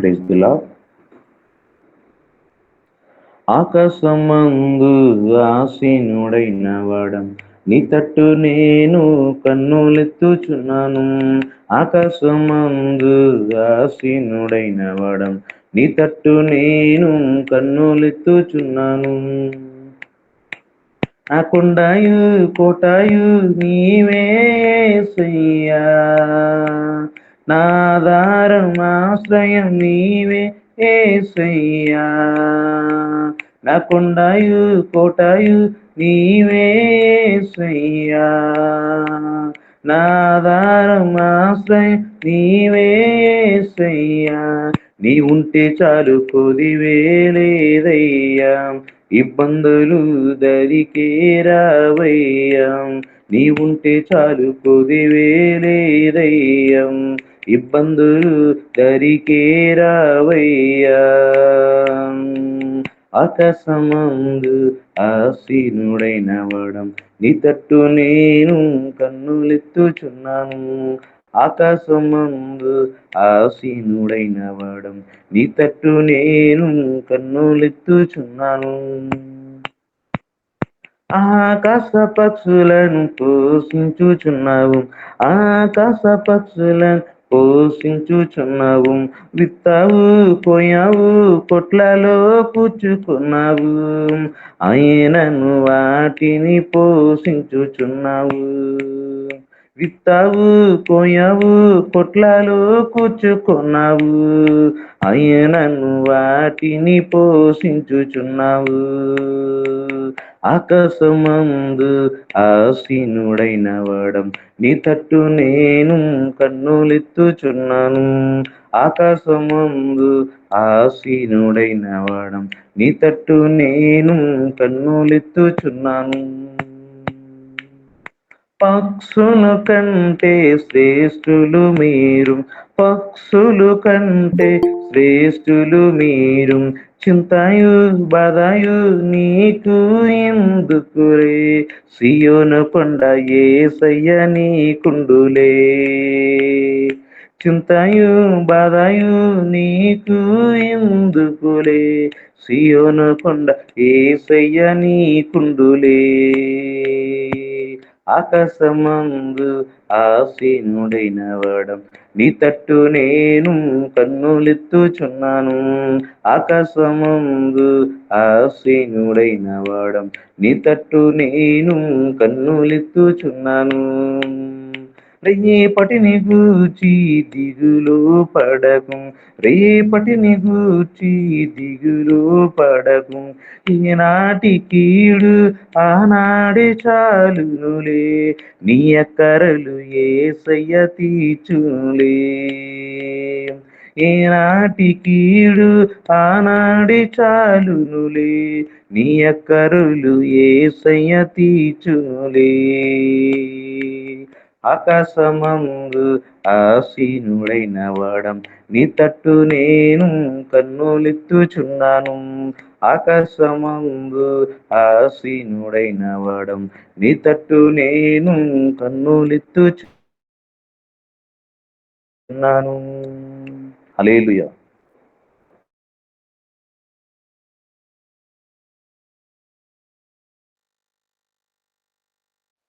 Praise the lord. ఆకాశమందు ఆసీనుడైన వాడం నీ తట్టు నేను కన్నులెత్తుచున్నాను. ఆకాశమందు ఆసీనుడైన వాడం నీ తట్టు నేను కన్నులెత్తుచున్నాను. నా కొండాయు కోటాయు నీవే యేసయ్యా, నా ఆధారం ఆశ్రయం నీవే యేసయ్యా. నా కొండాయు కోటాయు నీవే యేసయ్యా, నా ఆధారం ఆశ్రయం నీవే యేసయ్యా. నీ ఉంటే చాలు కొదివేలేదయ్యా, ఇబ్బందులు దరికే రావయ్యా. నీ ఉంటే చాలు కొదివేలేదయ్యా, ఇబ్బందులు దరికే రావయ్యా. ఆకాశమందు ఆసీనుడైన వాడం నీ తట్టు నేను కన్నులెత్తుచున్నాను. ఆకాశమందు ఆసీనుడైన వాడం నీ తట్టు నేను కన్నులెత్తుచున్నాను. ఆకాశ పక్షులను పోషించుచున్నావు, ఆకాశ పక్షులను పోషించుచున్నావు. విత్తావు పోయావు కొట్లలో పుచ్చుకున్నావు, ఆయనను వాటిని పోషించుచున్నావు. విత్తావు పోయావు కొట్లలో కూర్చుకున్నావు, ఆయనను వాటిని పోషించుచున్నావు. ఆకాశమందు ఆసీనుడైన వాడం నీ తట్టు నేను కన్నులెత్తుచున్నాను. ఆకాశమందు ఆసీనుడైన వాడం నీ తట్టు నేను కన్నులెత్తుచున్నాను. పక్షుల కంటే శ్రేష్ఠులు మీరు, పక్షులు కంటే శ్రేష్ఠులు మీరు. చింతాయు బాధాయు నీకు ఎందుకులే, సియోను కొండ యేసయ్య నీకుండులే. చింతాయు బాధాయు నీకు ఎందుకులే, సియోను కొండ యేసయ్య నీకుండులే. ఆకాశమందు ఆసీనుడైన వాడం నీ తట్టు నేను కన్నులెత్తుచున్నాను. ఆకాశమందు ఆసీనుడైన వాడం నీ తట్టు నేను కన్నులెత్తుచున్నాను. రేపటిని గూర్చి దిగులు పడకు, రేపటిని గూర్చి దిగులు పడకు. ఈనాటి కీడు ఆనాడే చాలునులే, నీ అక్కరలు యేసయ్య తీర్చునులే. ఈనాటి కీడు ఆనాడే చాలునులే, నీ అక్కరలు యేసయ్య తీర్చునులే. ఆకాశమందు ఆసీనుడైన వాడం నీ తట్టు నేను కన్నులెత్తుచున్నాను. ఆకాశమందు ఆసీనుడైన వాడం నీ తట్టు నేను కన్నులెత్తుచున్నాను. హల్లెలూయా.